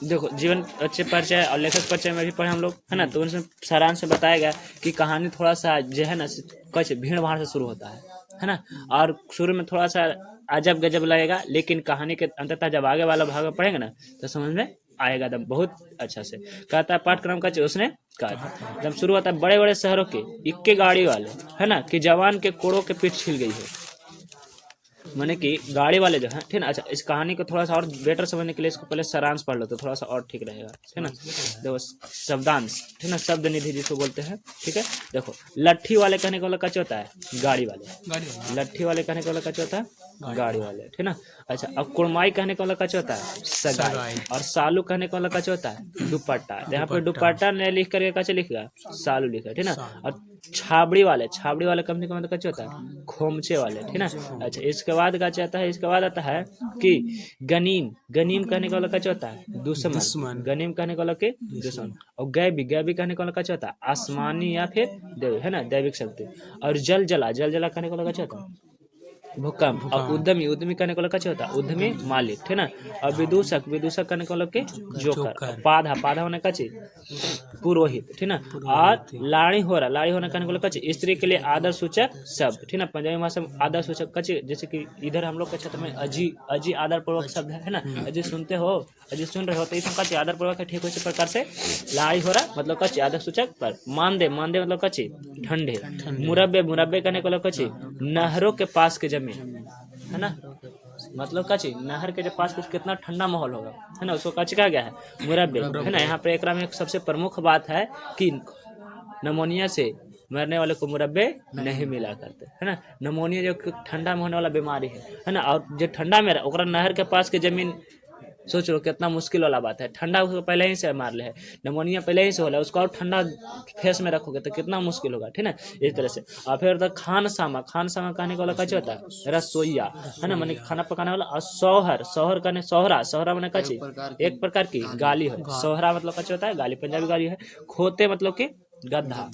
देखो जीवन अच्छे परिचय और लेखक परिचय में भी पढ़े हम लोग, है ना। तो उनसे सारांश में बताया गया कि कहानी थोड़ा सा जो है ना कैसे भीड़ भाड़ से शुरू होता है ना। और शुरू में थोड़ा सा अजब गजब लगेगा, लेकिन कहानी के अंततः जब आगे वाला भाग पढ़ेंगे ना तो समझ में आएगा एकदम बहुत अच्छा से। कहता है पाठ्यक्रम का उसने कहा जब शुरू होता है बड़े बड़े शहरों के इक्के गाड़ी वाले, है ना, कि जवान के कोड़ों के पीठ छिल गई है। माने कि गाड़ी वाले जो है, ठीक है। अच्छा, इस कहानी को थोड़ा सा और बेटर समझने के लिए इसको पहले सारांश पढ़ लो तो थोड़ा सा और ठीक रहेगा, ठीक है ना। देखो शब्दांश, ठीक है ना, शब्द निधि जिसको बोलते हैं, ठीक है। देखो लट्ठी वाले कहने का मतलब क्या होता है गाड़ी वाले, लट्ठी वाले कहने का मतलब क्या होता है गाड़ी वाले, ठीक है ना। अच्छा, अब कुड़माई कहने का मतलब क्या होता है सगाई, और सालू कहने का मतलब क्या होता है दुपट्टा। यहाँ पे दुपट्टा ने लिख करके कैसे लिखेगा सालू लिखा, ठीक है ना। और छाबड़ी वाले कहने का मतलब क्या होता है खोमचे वाले, ठीक है ना। अच्छा, इसके बाद क्या चाहता है, इसके बाद आता है कि गनीम कहने का मतलब क्या होता है दुश्मन, गनीम कहने का मतलब के दुश्मन। और गैबी कहने का मतलब क्या होता है आसमानी या फिर देव, है ना, दैविक शक्ति। और जल जला कहने का मतलब क्या होता है भूकंप। और उद्यमी कहने को मतलब क्या होता है उद्यमी मालिक, ठीक है ना। और विदूषक कहने को मतलब के जोकर। पाधा होने का चीज पुरोहित, ठीक ना। और लाड़ी होरा कहने को मतलब क्या स्त्री के लिए आदर सूचक शब्द, ठीक ना। पंजाबी भाषा में आदर सूचक का जैसे कि इधर हम लोग के क्षेत्र में अजी आदर पूर्वक शब्द है ना। अजी सुनते हो, अजी सुन रहे हो, तो इसका का आदर पूर्वक है, ठीक उसी प्रकार से लाड़ी होरा मतलब का आदर सूचक पर। मानदे मतलब का ठंडे। मुरब्बे कहने को मतलब का नहरों के पास के जमीन, है ना, मतलब कची नहर के पास कुछ कितना ठंडा माहौल होगा, है ना, उसको कच कहा गया है मुरब्बे, है ना। यहाँ पे एक में एक सबसे प्रमुख बात है कि नमोनिया से मरने वाले को मुरब्बे नहीं मिला करते, है ना। नमोनिया जो ठंडा में होने वाला बीमारी है ना। और जो ठंडा में ओकरा नहर के पास के जमीन सोच लो कितना मुश्किल वाला बात है। ठंडा उसको पहले ही से मार ले है, नमोनिया पहले ही से होला, उसको और ठंडा फेस में रखोगे तो कितना मुश्किल होगा, ठीक है। इस तरह से। और फिर तो खान सामा कहने वाला क्या होता है रसोईया, है ना, माने खाना पकाने वाला। और सोहर कहने सोहरा माने क्या एक प्रकार की गाली है। सोहरा मतलब क्या होता है गाली, पंजाबी गाली है। खोते मतलब कि गद्दा।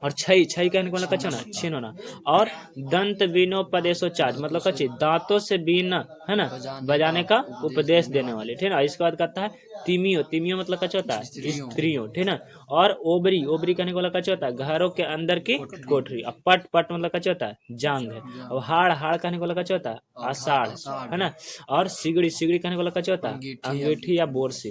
और छई कहने को मतलब कच्चा ना छीन होना। और दंत बीनोपदेशोचार्य मतलब कच्ची दांतों से बीना, है ना, बजाने का उपदेश देने वाले, ठीक है। इसके बाद कहता है तिमियो मतलब कच्चा होता है स्त्रियों, ठीक है ना। और ओबरी कहने को मतलब कच्चा होता है घरों के अंदर की कोठरी। और पट मतलब कच्चा होता है जांग है। और हाड़ कहने को मतलब कच्चा होता है आषाढ़, है ना। और सिगड़ी कहने को मतलब कच्चा होता है अंगीठी या बोरसी,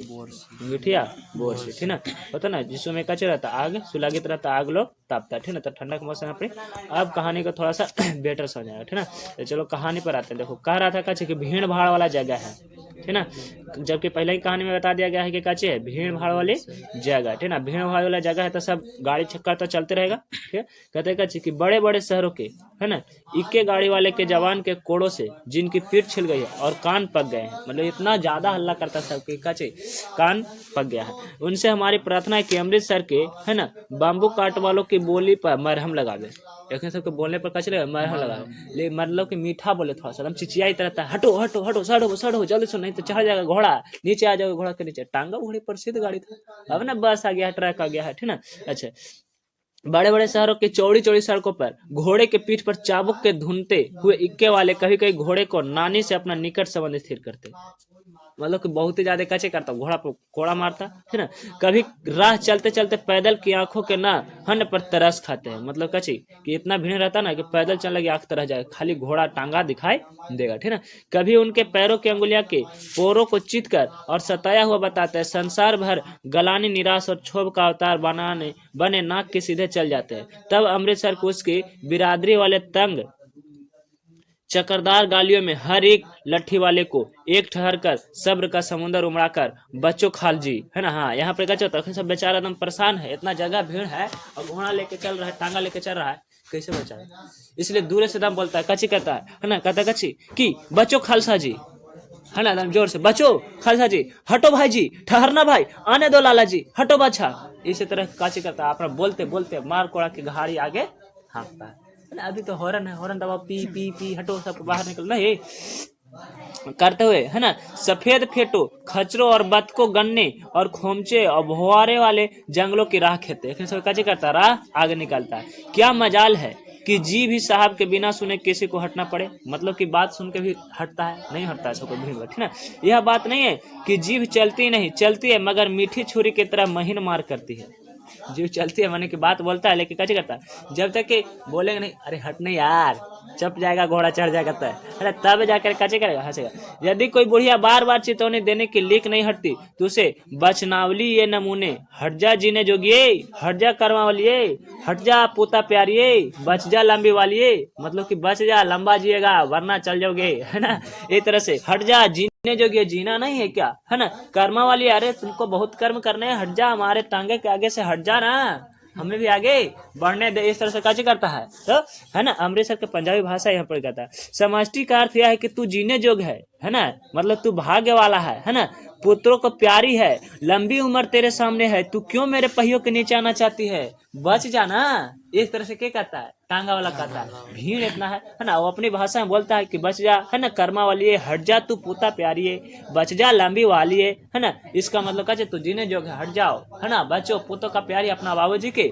ठीक है ना। होता ना जिसमें कच्चा रहता आग सुलागित रहता आग लोग तापता है, ठीक है ना। तो ठंडा के मौसम पे अब कहानी को थोड़ा सा बेटर समझाएगा, ठीक है ना। तो चलो कहानी पर आते हैं। देखो कह रहा था कच्चे कि भीड़ भाड़ वाला जगह है, ठीक है ना। जबकि पहले ही कहानी में बता दिया गया है कि कच्चे है भीड़ भाड़ वाली जगह, ठीक है ना। भीड़ भाड़ वाला जगह है तो सब गाड़ी चक्कर तो चलते रहेगा, ठीक है। कहते हैं कच्चे कि बड़े बड़े शहरों के, है ना, इक्के गाड़ी वाले के जवान के कोड़ों से जिनकी पीठ छिल गई है और कान पक गए हैं, मतलब इतना ज्यादा हल्ला करता सब कि कच्चे कान पक गया है। उनसे हमारी प्रार्थना है कि अमृतसर के, है ना, बाम्बू काट वालों की बोली पर मरहम लगावे। लेकिन सबके बोलने पर कचरे मरहम लगावे, लेकिन मतलब कि मीठा बोले थोड़ा सा चिचियाई रहता है हटो सड़ो जल्दी सुन नहीं तो चढ़ जाएगा घोड़ा, नीचे आ जाओगे घोड़ा के नीचे। टांगा घोड़ी प्रसिद्ध गाड़ी था, अब ना बस आ गया ट्रक आ गया है, ठीक ना। अच्छा, बड़े बड़े शहरों के चौड़ी सड़कों पर घोड़े के पीठ पर चाबुक के धुनते हुए इक्के वाले कभी कभी घोड़े को नानी से अपना निकट संबंध स्थिर करते, मतलब कि बहुत ही ज्यादा कचे करता घोड़ा पर कोड़ा मारता, है ना। कभी राह चलते चलते पैदल की आंखों के ना हन पर तरस खाते हैं, मतलब कची कि इतना भीड़ रहता ना कि पैदल चलने की आंख तरह जाए, खाली घोड़ा टांगा दिखाई देगा, ठीक है ना। कभी उनके पैरों की अंगुलियां के पोरों को चित कर और सताया हुआ बताते हैं संसार भर गलानी निराश और क्षोभ का अवतार बने नाक के सीधे चल जाते हैं। तब अमृतसर को उसकी बिरादरी वाले तंग चक्रदार गालियों में हर एक लट्ठी वाले को एक ठहर कर सब्र का समुद्र उमड़ाकर बच्चों खालजी, है ना। हाँ, यहाँ पे क्या होता है सब बेचारा एकदम परेशान है, इतना जगह भीड़ है और घोड़ा लेके चल रहा है, टांगा लेके चल रहा है, कैसे बचा। इसलिए दूर से दम बोलता है कच्ची कहता है ना, कहता कच्ची कि बच्चों खालसा जी, है ना, एकदम जोर से बच्चों खालसा जी हटो भाई जी, ठहरना भाई, आने दो लाला जी, हटो बच्चा। इसी तरह काची करता है, अपना बोलते बोलते मार कोड़ा की गाड़ी आगे हाँकता है। अभी तो हॉर्न है, हॉर्न दबाओ, पी पी पी हटो, सब बाहर निकल नहीं करते हुए, है ना। सफेद फेटो खचरों और बतको गन्ने और खोमचे और भुआरे वाले जंगलों की राह खेते, लेकिन सब कैसे करता राह आगे निकलता है। क्या मजाल है कि जी भी साहब के बिना सुने किसी को हटना पड़े, मतलब कि बात सुन के भी हटता है, नहीं हटता है सबको भीड़ में, ठीक ना। यह बात नहीं है कि जीभ चलती नहीं, चलती है मगर मीठी छुरी की तरह महीन मार करती है। जीभ चलती है माने की बात बोलता है लेकिन कैसे करता है, जब तक कि बोलेंगे नहीं, अरे हटने यार, चप जाएगा घोड़ा चढ़ जाएगा, अरे तब जाकर कैसे करेगा, हंसेगा। यदि कोई बुढ़िया बार बार चेतावनी देने की लीक नहीं हटती तो उसे बचनावली ये नमूने, हट जा जीने जोगिए, हट जा करवा वालिए, हट जा पोता प्यारिये, बच जा लंबी वालिए, मतलब कि बच जा, लंबा जिएगा वरना चल जाओगे, है ना। एक तरह से हट जा जीने जोगिए, जीना नहीं है क्या, है ना। कर्मा वाली, अरे तुमको बहुत कर्म करने हैं, हट जा हमारे टांगे के आगे से हट जा ना, हमें भी आगे बढ़ने दे, इस तरह से काजी करता है। तो है ना, अमृतसर के पंजाबी भाषा यहाँ पर कहता है। समष्टि का अर्थ यह है कि तू जीने जोग है ना, मतलब तू भाग्य वाला है ना, पुत्रों को प्यारी है, लंबी उम्र तेरे सामने है, तू क्यों मेरे पहियों के नीचे आना चाहती है, बच जाना। इस तरह से क्या कहता है, टांगा वाला कहता है, भीड़ इतना है ना, वो अपनी भाषा में बोलता है कि बच जा, है ना, कर्मा वाली है, हट जा तू पोता प्यारी है, बच जा लंबी वाली है ना। इसका मतलब कहते तू जीने जोग है, हट जाओ, है ना, बचो पोतों का प्यारी अपना बाबूजी के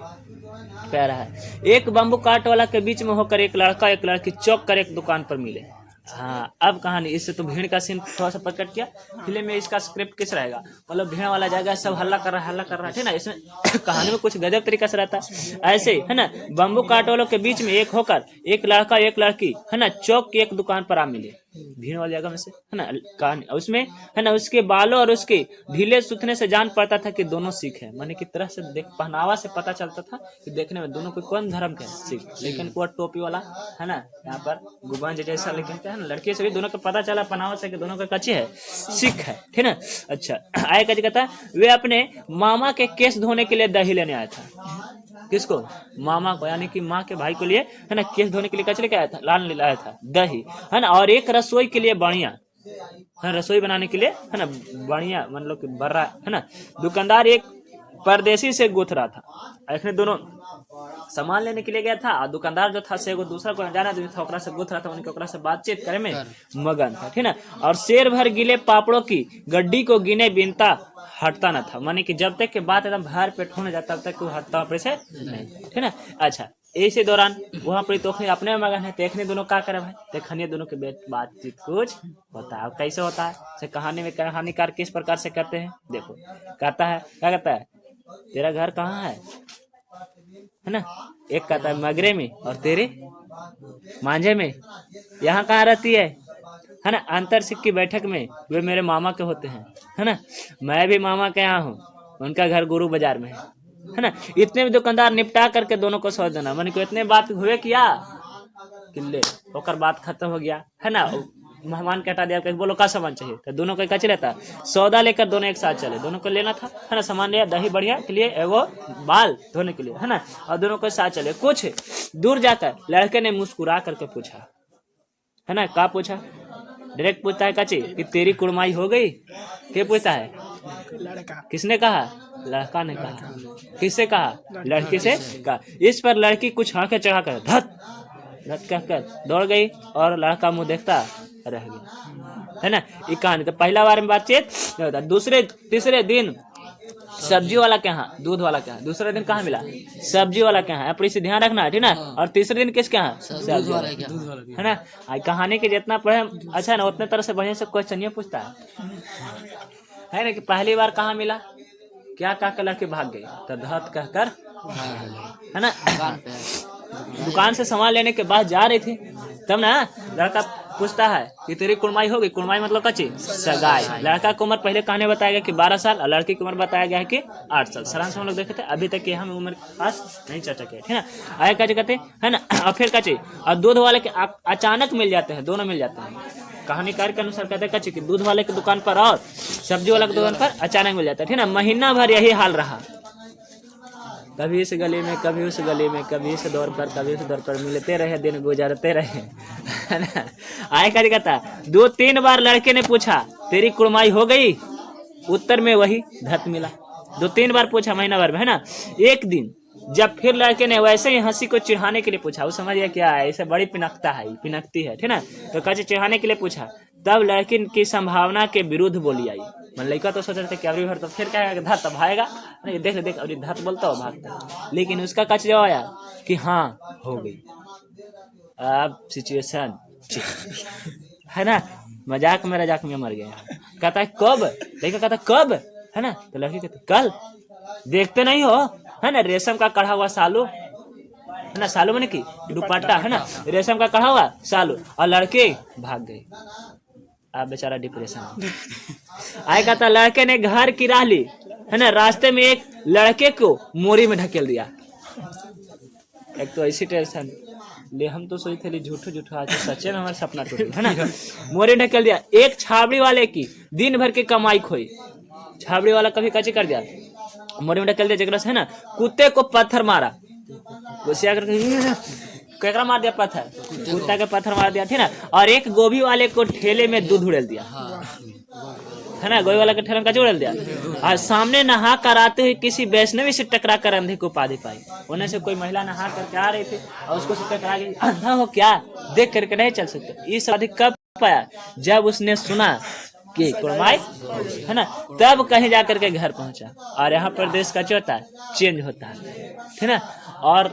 प्यारा है। एक बम्बू काट वाला के बीच में होकर एक लड़का एक लड़की चौक कर एक दुकान पर मिले। हाँ, अब कहानी इससे तो भीड़ का सीन थोड़ा सा प्रकट किया। फिल्म में इसका स्क्रिप्ट किस रहेगा, मतलब भीड़ वाला जगह सब हल्ला कर रहा है, ठीक ना। इसमें कहानी में कुछ गजब तरीका से रहता है। ऐसे है ना, बम्बू काट वालों के बीच में एक होकर एक लड़का एक लड़की, है ना, चौक की एक दुकान पर आ मिले, भीड़ वाली जगह में से, है ना। कहानी उसमें है ना, उसके बालों और उसके ढीले सूखने से जान पड़ता था कि दोनों सिख है, माने की तरह से देख, पहनावा से पता चलता था कि देखने में दोनों को कौन धर्म के सिख, लेकिन वो टोपी वाला है ना, यहाँ पर गुबान जैसा, लेकिन क्या है ना, लड़के से भी दोनों को पता चला पहनावा से कि दोनों का कच्चे है, सिख है, ठीक ना। अच्छा, आए का कहता है वे अपने मामा के केस धोने के लिए दही लेने आया था। किसको, मामा को, यानी कि माँ के भाई को लिए, है ना, केस धोने के लिए कचरे क्या आया था, लाल लाया था दही, है ना, और एक रसोई के लिए बढ़िया, है रसोई बनाने के लिए, है ना, बढ़िया मतलब कि बर्रा, है ना। दुकानदार एक परदेसी से गुथ रहा था, इसने दोनों सामान लेने के लिए गया था, और दुकानदार जो था से एगो दूसरा को जाना था, ओकरा से गुथ रहा था, उनके ओकरा से बातचीत करे में मगन था, ठीक ना। और शेर भर गिले पापड़ों की गड्डी को गिने बिनता हटता न था, माने कि जब तक के बात एकदम भर पेट होने जाता तब तक वो हटता अपने से नहीं, ठीक ना। अच्छा, इसी दौरान वहाँ पर तो अपने मगन है, देखने दोनों क्या करे भाई, देखने दोनों के बातचीत कुछ होता है। कैसे होता है, से कहानी में कहानीकार किस प्रकार से करते हैं, देखो कहता है, क्या कहता है, तेरा घर कहाँ है ना, एक कहता है मगरे में, और तेरे मांझे में, यहाँ कहाँ रहती है ना, अंतर सिख की बैठक में, वे मेरे मामा के होते हैं, है ना, मैं भी मामा के यहाँ हूँ, उनका घर गुरु बाजार में है ना। इतने में दुकानदार निपटा करके दोनों को सौदा देना, मैंने को इतने बात हुए किया किले होकर बात खत्म हो गया, है ना। मेहमान के हटा दिया, बोलो का सामान चाहिए, तो दोनों को कच लेता, सौदा लेकर दोनों एक साथ चले, दोनों को लेना था, है ना, सामान लिया, दही बढ़िया के लिए, एगो बाल धोने के लिए, है ना, और दोनों को साथ चले। कुछ दूर जाकर लड़के ने मुस्कुरा करके पूछा, है ना, क्या पूछा, डायरेक्ट पूछता है कची कि तेरी कुड़माई हो गई, क्या पूछता है, लड़का, किसने कहा, लड़का ने कहा, किससे कहा, लड़की से कहा। इस पर लड़की कुछ आंखें चढ़ाकर धत धत कहकर दौड़ गई, और लड़का मुंह देखता रह गया, है ना। ये कहानी तो पहला बार में बातचीत नहीं होता। दूसरे तीसरे दिन सब्जी वाला के यहाँ, दूध वाला के यहाँ, दूसरे दिन कहाँ मिला, सब्जी वाला के यहाँ, पर इसे ध्यान रखना है, ठीक ना। और तीसरे दिन किसके यहाँ, सब्जी वाला, है ना। कहानी के जितना पढ़े अच्छा है ना, उतने तरह से बढ़िया से क्वेश्चन पूछता है ना, कि पहली बार कहाँ मिला, क्या कहकर लड़के भाग गए, तो धत कहकर, है ना, दुकान से सामान लेने के बाद जा रही थी, तब ना लड़का पूछता है कि तेरी कुड़माई होगी, कुड़माई मतलब कच्ची सगाई। लड़का की उम्र पहले कहानी बताया गया कि 12 साल, और लड़की की उम्र बताया गया है कि 8 साल। सारांश हम लोग देखे थे, अभी तक हम उम्र के पास नहीं चर्चा किया, ठीक ना। आगे का कहते है ना, और फिर कच्ची और दूध वाले के अचानक मिल जाते हैं, दोनों मिल जाते हैं। कहानीकार के अनुसार कहते हैं कच्ची कि दूध वाले की दुकान पर और सब्जी वाले की दुकान पर अचानक मिल जाता है, ठीक ना। महीना भर यही हाल रहा, कभी इस गली में, कभी उस गली में, कभी इस दौर पर, कभी उस दौर पर, मिलते रहे, दिन गुजरते रहे, है ना। आए का कहता 2-3 बार लड़के ने पूछा तेरी कुड़माई हो गई, उत्तर में वही धत मिला। 2-3 बार पूछा महीना भर में, है ना। एक दिन जब फिर लड़के ने वैसे ही हंसी को चिढ़ाने के लिए पूछा, वो समझ गया क्या है, इसे बड़ी पिनकता है, पिनकती है, ठीक ना, तो कैसे चिढ़ाने के लिए पूछा, तब लड़की की संभावना के विरुद्ध बोली आई। मन लड़का तो सोच रहे थे कि अभी भर तो फिर क्या धत तब भागेगा, नहीं देख अभी धत बोलता हो भागता, लेकिन उसका कच जवाब आया कि हाँ हो गई, अब सिचुएशन है ना, मजाक में मर गया। कहता है कब, लड़का कहता कब, है ना, तो लड़की कहती कल, देखते नहीं हो, है ना, रेशम का कढ़ा हुआ सालू, है ना, सालू मैंने की दुपट्टा, है ना, रेशम का कढ़ा हुआ सालू, और लड़के भाग गए। आप बेचारा डिप्रेशन आए। कहता लड़के ने घर किरा ली, है ना, रास्ते में एक लड़के को मोरी में ढकेल दिया। एक तो ऐसी टेंशन ले, हम तो सोचे थे झूठो आज सच्चे में हमारा सपना टूट गया, है ना। मोरी ढकेल दिया। एक छाबड़ी वाले की दिन भर की कमाई खोई, छाबड़ी वाला कभी कच्ची कर दिया, मोरी में ढकेल दिया, जगह से, है ना, कुत्ते को पत्थर मारा, केकरा मार दिया पत्थर, कुत्ता के पत्थर मार दिया, ठीक ना। और एक गोभी वाले को ठेले में दूध उड़ेल दिया, है ना, गोभी वाला के ठेले में कच्ची उड़ेल दिया। और सामने नहा कर आते हुए किसी वैष्णवी से टकरा कर अंधे को उपाधि पाई। उन्हें से कोई महिला नहा करके आ रही थी और उसको से टकरा गई, अंधा हो क्या, देख करके नहीं चल सकते। ये सब कब पाया, जब उसने सुना कि कुड़माई, है ना, तब कहीं जाकर के घर पहुंचा। और यहाँ पर देश का क्या होता है, चेंज होता है ना। और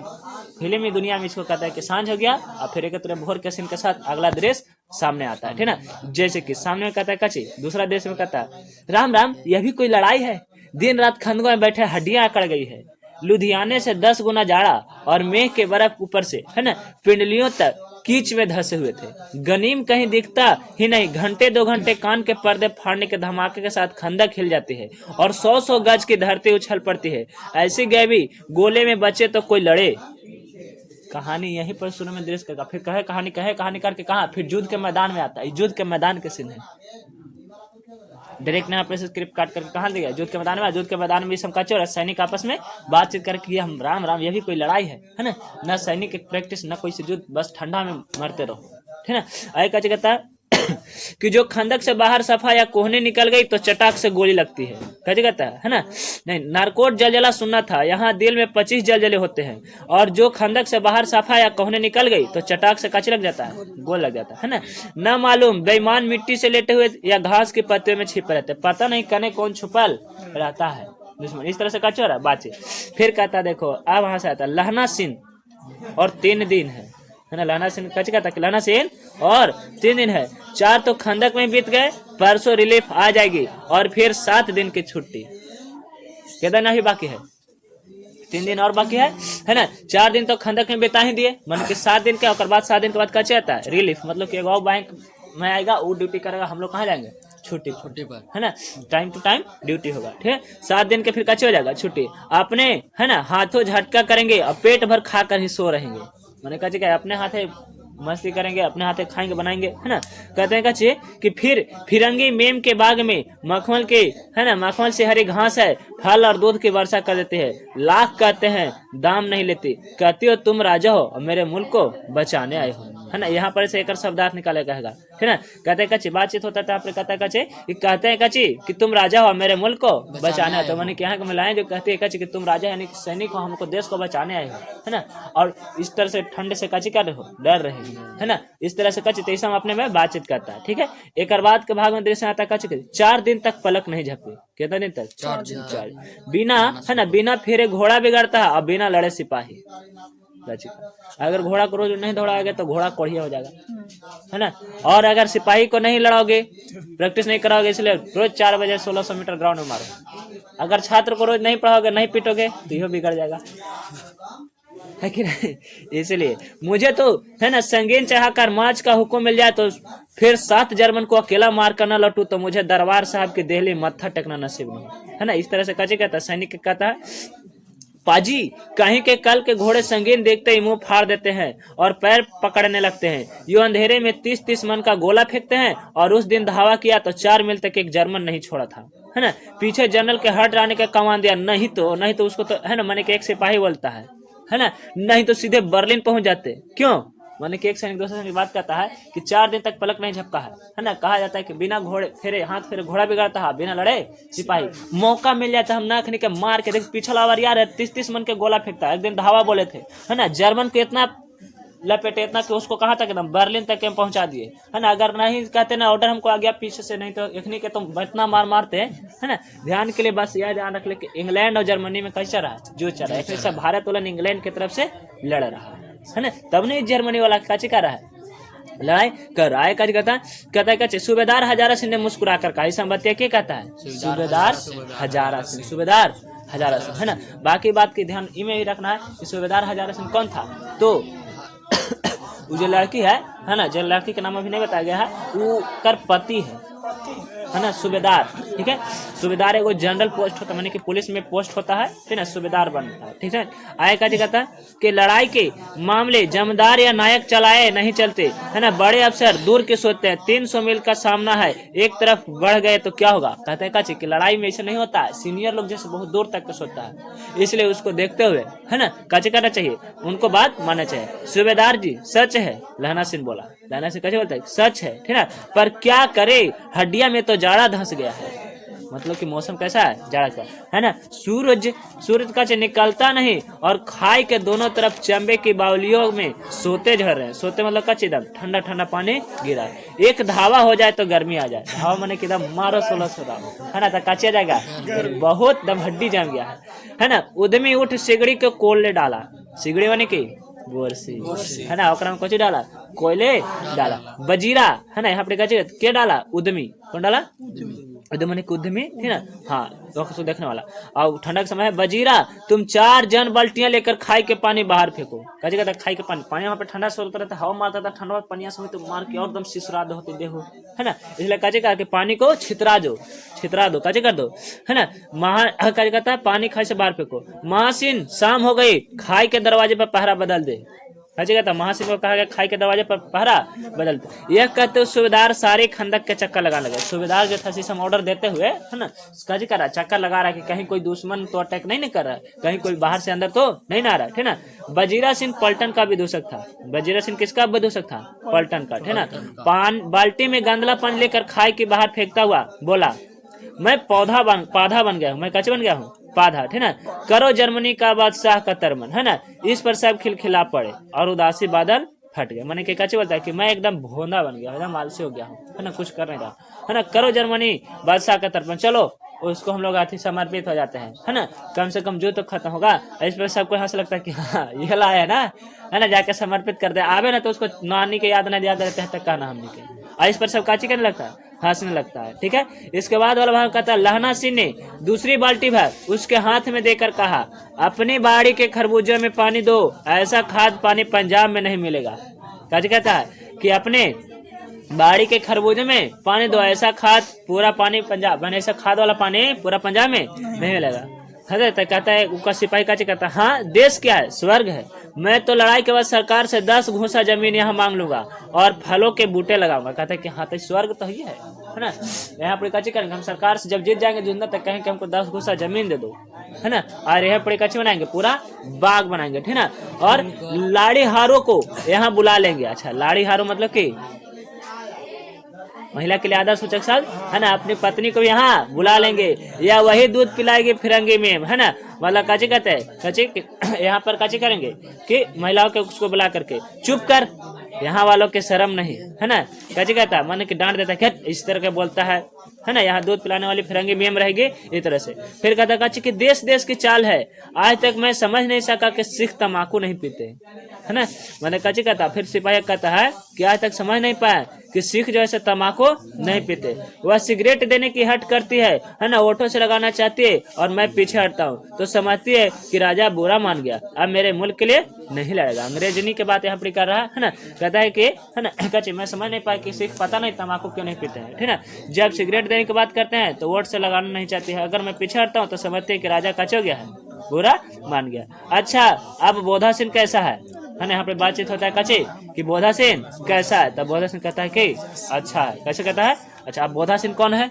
फिल्मी दुनिया में इसको कहता है कि सांझ हो गया और फिर एक तरह भोर के सीन के साथ अगला दृश्य सामने आता है, ठीक ना। जैसे कि सामने में कहता है कच्ची, दूसरा देश में कहता है राम राम, यह भी कोई लड़ाई है, दिन रात खंदकों में बैठे हड्डियां अकड़ गई है, लुधियाने से 10 गुना जाड़ा और मेघ के बर्फ ऊपर से, है ना, पिंडलियों तक कीच में धंसे हुए थे। गनीम कहीं दिखता ही नहीं, घंटे 2 घंटे कान के पर्दे फाड़ने के धमाके के साथ खंदक हिल जाती है और 100-100 गज की धरती उछल पड़ती है। ऐसी गैबी गोले में बचे तो कोई लड़े। कहानी यहीं पर शुरू में दृश्य का, फिर कहे कहानी करके कहा, फिर युद्ध के मैदान में आता है। युद्ध के मैदान के सीन है, डायरेक्ट यहाँ पे स्क्रिप्ट काट करके कहा दिया युद्ध के मैदान में। युद्ध के मैदान में सब और सैनिक आपस में बातचीत करके हम राम राम, यह भी कोई लड़ाई है ना, न सैनिक की प्रैक्टिस न कोई से युद्ध, बस ठंडा में मरते रहो, ठीक है। आगे का कहता है कि जो खंदक से बाहर सफा या कोहने निकल गई तो चटाक से गोली लगती है, कैसे कहता है ना। नहीं, नारकोट जलजला सुनना था, यहाँ दिल में 25 जलजले होते हैं। और जो खंदक से बाहर सफा या कोहने निकल गई तो चटाक से कच लग जाता है, गोल लग जाता है ना। न मालूम बेईमान मिट्टी से लेटे हुए या घास के पत्ते में छिपे रहते, पता नहीं कने कौन छुपल रहता है दुश्मन। इस तरह से कचो रहा बात। फिर कहता देखो, अब वहां से आता लहना सिन और 3 दिन है ना, लहना सिन कच कहता कि लहना सिन और 3 दिन है, 4 तो खंदक में बीत गए, परसों रिलीफ आ जाएगी और फिर 7 दिन की छुट्टी। केदारनाथ भी बाकी है, 3 दिन और बाकी है ना। 4 दिन तो खंदक में बिता ही दिए, मन के 7 दिन के, और बाद 7 दिन के बाद कच्चे आता है रिलीफ, मतलब कि एगो बैंक में आएगा, वो ड्यूटी करेगा, हम लोग कहाँ जाएंगे, छुट्टी पर, है ना, टाइम टू टाइम ड्यूटी होगा, ठीक है। 7 दिन के फिर कच्चे हो जाएगा छुट्टी। अपने, है ना, हाथों झटका करेंगे और पेट भर खाकर ही सो रहेंगे। मैंने कहा क्या, अपने हाथे मस्ती करेंगे, अपने हाथे खाएंगे बनाएंगे, है ना। कहते हैं कच्चे कि फिर फिरंगी मेम के बाग में मखमल के, है ना, मखमल से हरी घास है, फल और दूध की वर्षा कर देते हैं। लाख कहते हैं दाम नहीं लेती, कहती हो तुम राजा हो और मेरे मुल्क को बचाने आए हो, है ना। यहाँ पर से एक शब्दार्थ निकाले कहेगा, है ना। कहते हैं कच्चे बातचीत होता था, कहता है कच्चे कि कहते हैं कच्ची कि तुम राजा हो मेरे मुल्क को बचाने आए। तो मैंने यहाँ के मिलाएं जो कहते हैं कच्ची कि तुम राजा यानी सैनिक हो, हमको देश को बचाने आए हो, है ना। और इस तरह से ठंड से कच्ची कर रहे हो, डर रहे, है ना, इस तरह से कच्ची तेईसा में अपने में बातचीत करता है, ठीक है। एक बाद के भाग में दृश्य आता है कच्ची 4 दिन तक पलक नहीं झपके। कितना दिन तक, 4 दिन। बिना, है ना, बिना फेरे घोड़ा बिगड़ता है और बिना लड़े सिपाही। अगर घोड़ा को रोज नहीं दौड़ाओगे तो घोड़ा कोढ़िया हो जाएगा, है ना। और अगर सिपाही को नहीं लड़ाओगे, प्रैक्टिस नहीं कराओगे, इसलिए रोज 4 बजे 1600 मीटर ग्राउंड में मारो। अगर छात्र को रोज नहीं पढ़ाओगे, नहीं पीटोगे तो यह बिगड़ जाएगा, है कि नहीं। इसलिए मुझे तो, है ना, संगीन चढ़ाकर मार्च का हुक्म मिल जाए तो फिर 7 जर्मन को अकेला मार कर न लौटू तो मुझे दरबार साहब की देहली मत्था टेकना नसीब नहीं, है ना। इस तरह से कच्चे कहता है, सैनिक कहता है पाजी कहीं के कल के घोड़े संगीन देखते ही मुंह फाड़ देते हैं और पैर पकड़ने लगते हैं। यो अंधेरे में 30-30 मन का गोला फेंकते हैं। और उस दिन धावा किया तो 4 मील तक एक जर्मन नहीं छोड़ा था, है ना। पीछे जनरल के हट आने का कमान दिया, नहीं तो उसको तो, है ना, माने कि एक सिपाही बोलता है ना, नहीं तो सीधे बर्लिन पहुंच जाते। क्यों, माने कि एक सैनिक दूसरे सैनिक बात करता है कि 4 दिन तक पलक नहीं झपका है ना। कहा जाता है कि बिना घोड़े फेरे, हाथ फेरे घोड़ा बिगाड़ता है, बिना लड़े सिपाही। मौका मिल जाता है हम नाक के मार के, देख पिछला बार यार 30-30 मन के गोला फेंकता है। एक दिन धावा बोले थे, है ना, जर्मन को इतना लपेटे, इतना कि उसको कहा था कि बर्लिन तक हम पहुंचा दिए, है ना। अगर नहीं कहते ना ऑर्डर हमको आ गया पीछे से, नहीं तो इतनी के तुम इतना मारते हैं, है ना। ध्यान के लिए बस यह ध्यान रख ले कि इंग्लैंड और जर्मनी में कैसा रहा, जो चल रहा है, भारत वाला इंग्लैंड की तरफ से लड़ रहा है। है ना, तब नहीं जर्मनी वाला काची कर रहा है, लड़ाई कर रहा है। कहता है सूबेदार हजारा सिंह ने मुस्कुरा कर कहा, इस बतिया क्या कहता है, सूबेदार हजारा सिंह, सूबेदार हजारा सिंह, है ना। बाकी बात की ध्यान इमें भी रखना है कि सूबेदार हजारा सिंह कौन था, तो वो जो लड़की है ना, जो लड़की का नाम अभी नहीं बताया गया है, वो कर पति है ना, सूबेदार। ठीक है, सूबेदार एगो जनरल पोस्ट होता है, माने कि पुलिस में पोस्ट होता है, ठीक है, सूबेदार बनता है। ठीक है, आगे का कहता है कि लड़ाई के मामले जमींदार या नायक चलाए नहीं चलते, है ना, बड़े अफसर दूर के सोचते हैं। 300 मील का सामना है, एक तरफ बढ़ गए तो क्या होगा। कहते हैं काची कि लड़ाई में ऐसे नहीं होता है, सीनियर लोग जैसे बहुत दूर तक के सोचता है, इसलिए उसको देखते हुए, है ना, काची करना चाहिए, उनको बात मानना चाहिए। सूबेदार जी सच है, लहना सिंह बोला। लहना सिंह कैसे बोलता है, सच है, ठीक है, पर क्या करे, हड्डिया में तो जाड़ा धंस गया है। मतलब कि मौसम कैसा है, जाड़ा का, है ना। सूरज का निकलता नहीं और खाई के दोनों तरफ चंबे की बावलियों में सोते झड़ रहे हैं। सोते मतलब कच्चे दम ठंडा ठंडा पानी गिरा है, एक धावा हो जाए तो गर्मी आ जाए। धावा माने कि दम मारो 16 है ना, तो कच्चे जाएगा, बहुत दम हड्डी जम गया है ना। उद्यमी उठ सिगड़ी के कोल ले डाला, सिगड़ी माने की गोरसी, है ना, ओकरा में कुछ डाला, कोयले डाला। बजीरा, है ना, यहाँ पे क्या डाला, उद्यमी, कौन डाला, उद्यमी, उद्यमी, ठीक है, हाँ, तो देखने वाला। और ठंडा का समय है, बजीरा तुम 4 जन बाल्टियां लेकर खाई के पानी बाहर फेंको। कैसे कहता खाई के पानी वहाँ पे ठंडा से होता रहता, हवा मारता था, ठंडा पानी समय तो मार के और एकदम सिसरा दो होते देहो, है ना, इसलिए कैसे कहा कि पानी को छितरा दो, कैसे कर दो, है ना। कैसे कहता है पानी खाई से बाहर फेंको। महासिन शाम हो गई, खाई के दरवाजे पर पहरा बदल दे। कैसे कहता महासिन को कहा गया खाई के दरवाजे पर पहरा बदलते। यह कहते सूबेदार सारे खंदक के चक्कर लगाने लगे। सूबेदार जो था सिस्टम ऑर्डर देते हुए, है ना, कैसे कर रहा, चक्कर लगा रहा है कि कहीं कोई दुश्मन तो अटैक नहीं कर रहा है, कहीं कोई बाहर से अंदर तो नहीं ना रहा, ठीक ना। बजीरा सिंह पलटन का विदूषक था। बजीरा सिंह किसका विदूषक था, पलटन का, ठीक ना। बाल्टी में गंदला पानी लेकर खाई के बाहर फेंकता हुआ बोला, मैं पौधा बन गया हूँ, मैं कच्चे बन गया हूँ, पाधा, ठीक ना। करो जर्मनी का बादशाह का तरमन, है ना। इस पर सब खिलखिला पड़े और उदासी बादल फट गए। मैंने कैसे बोलता है कि मैं एकदम भोंदा बन गया, एकदम आलसी हो गया हूँ, है ना, कुछ कर नहीं रहा, है ना। करो जर्मनी बादशाह का तरमन, चलो उसको हम लोग आती समर्पित हो जाते हैं, है ना, कम से कम जो तो खत्म होगा। इस पर सबको हंस लगता है कि हाँ ये लाया है ना, जाके समर्पित कर दे, आवे ना तो उसको नानी के याद रहते हैं तक कहना हमने के। और इस पर सब काची करने लगता है, हंसने लगता है, ठीक है। इसके बाद वाला भाग कहता है, लहना सिंह ने दूसरी बाल्टी भर उसके हाथ में देकर कहा, अपनी बाड़ी के खरबूजे में पानी दो, ऐसा खाद पानी पंजाब में नहीं मिलेगा। काजी कहता है कि अपने बाड़ी के खरबूजे में पानी दो, ऐसा खाद पूरा पानी पंजाब, मैंने ऐसा खाद वाला पानी पूरा पंजाब में नहीं मिलेगा। कहता है उसका सिपाही काची कहता है, हाँ देश क्या है, स्वर्ग है। मैं तो लड़ाई के बाद सरकार से 10 घूसा जमीन यहाँ मांग लूंगा और फलों के बूटे लगाऊंगा। कहता है कि हाँ तो स्वर्ग तो ही है ना, यहाँ पर काची करेंगे हम, सरकार से जब जीत जाएंगे जिंदा तक कहेंगे हमको 10 घूसा जमीन दे दो, है ना, और यहाँ पर काची बनाएंगे, पूरा बाग बनाएंगे, ठीक ना। और लाड़ी हारों को यहाँ बुला लेंगे। अच्छा, लाड़ी हारों मतलब की महिला के लिए आदर सूचक शब्द, है ना। अपनी पत्नी को यहाँ बुला लेंगे या वही दूध पिलाएगी फिरंगी में, है ना। मतलब काची कहते हैं, काची यहाँ पर काची करेंगे कि महिलाओं के उसको बुला करके, चुप कर, यहाँ वालों के शर्म नहीं, है ना। काची कहता है माने कि डांट देता है, क्या इस तरह के बोलता है ना, यहाँ दूध पिलाने वाली फिरंगी मेम रहेगी इस तरह से। फिर कहता काची कि देश देश की चाल है, आज तक मैं समझ नहीं सका कि सिख तम्बाकू नहीं पीते, है ना। मैंने काची कहता, फिर सिपाही कहता है कि आज तक समझ नहीं पाया कि सिख जो है तम्बाकू नहीं पीते, वह सिगरेट देने की हट करती है ना, ओठों से लगाना चाहती है और मैं पीछे हटता हूँ तो समझती है कि राजा बुरा मान गया, अब मेरे मुल्क के लिए नहीं लड़ेगा। अंग्रेजनी की बात यहाँ पर कर रहा है ना। कहता है कि, है ना, कच्ची मैं समझ नहीं पाया कि सिख पता नहीं तम्बाकू क्यों नहीं पीते हैं, ठीक है। जब सिगरेट देने की बात करते हैं तो वोट से लगाना नहीं चाहती है, अगर मैं पीछे हटता हूँ तो समझते है कि राजा कच हो गया है, बुरा मान गया। अच्छा, अब बोधा सिंह कैसा है ना, यहाँ पे बातचीत होता है कच्ची कि बोधा सिंह कैसा है, तब बोधा सिंह कहता है कि अच्छा है। कैसे कहता है, अच्छा, अब बोधा सिंह कौन है,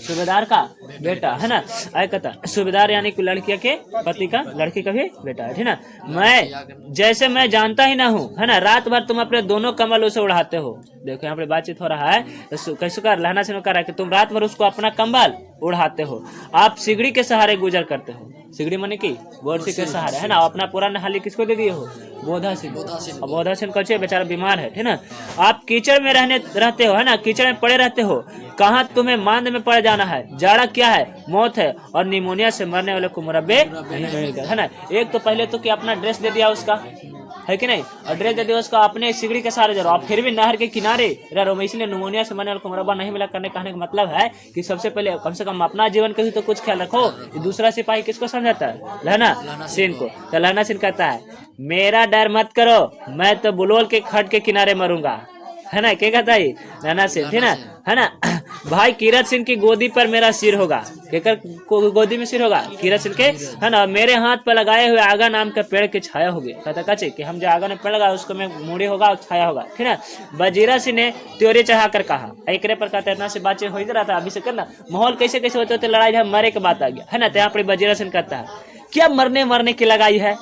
सूबेदार का बेटा, है ना। आए कहता सूबेदार यानी कि लड़किया के पति का, लड़की का भी बेटा है, ठीक ना। मैं जानता ही ना हूँ, है ना, रात भर तुम अपने दोनों कमल उसे उड़ाते हो। देखो यहाँ पे बातचीत हो रहा है, तो कैसे कर लहना सिंह कह रहा है कि तुम रात भर उसको अपना कंबल उड़ाते हो, आप सिगड़ी के सहारे गुजर करते हो। सिगड़ी माने की बोरसी के सहारे, है ना। अपना पूरा नहाली किसको दे दिए हो, बोधा सिंह। बोधा सिंह कच्चे बेचारा बीमार है, ठीक ना। आप कीचड़ में रहते हो, है ना, कीचड़ में पड़े रहते हो, कहाँ तुम्हें मांद में पड़ जाना है, जाड़ा क्या है, मौत है, और निमोनिया से मरने वाले को मुरब्बे नहीं मिलेगा, है ना। एक तो पहले तो कि अपना ड्रेस दे दिया उसका, है कि नहीं। और ड्रेस दे दिया उसको अपने सिगड़ी के सहारे जरूर, फिर भी नहर के किनारे रह रहा हूँ। इसलिए निमोनिया से मरने वालों को मुरब्बा नहीं मिला करने कहने का मतलब है कि सबसे पहले कम से कम अपना जीवन का भी तो कुछ ख्याल रखो। दूसरा सिपाही किसको समझाता है? लहना सिंह को। तो लहना सिंह कहता है मेरा डर मत करो, मैं तो बुलबुल के खट के किनारे मरूंगा, है ना। क्या कहता है लहना सिंह, है ना। भाई कीरत सिंह की गोदी पर मेरा सिर होगा, केकर गोदी में सिर होगा? कीरत सिंह के, है ना। मेरे हाथ पर लगाए हुए आगा नाम के पेड़ की छाया होगी। कहता कचे कि हम जो आगा में पेड़ लगा उसको में मूड़ी होगा और छाया होगा, ठीक है। वजीरा सिंह ने त्योरे चढ़ा कर कहा, एक पर कहता इतना से बातचीत हो रहा था अभी से करना, माहौल कैसे कैसे होते होते लड़ाई मरे के बात आ गया, है ना। तो यहाँ पर वजीरा सिंह कहता है क्या मरने की लगाई है,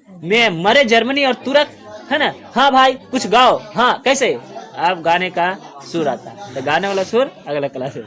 मैं मरे जर्मनी और तुरक, है ना। हाँ भाई कुछ गाओ, हाँ कैसे। अब गाने का सुर आता है, तो गाने वाला सुर अगला क्लास है।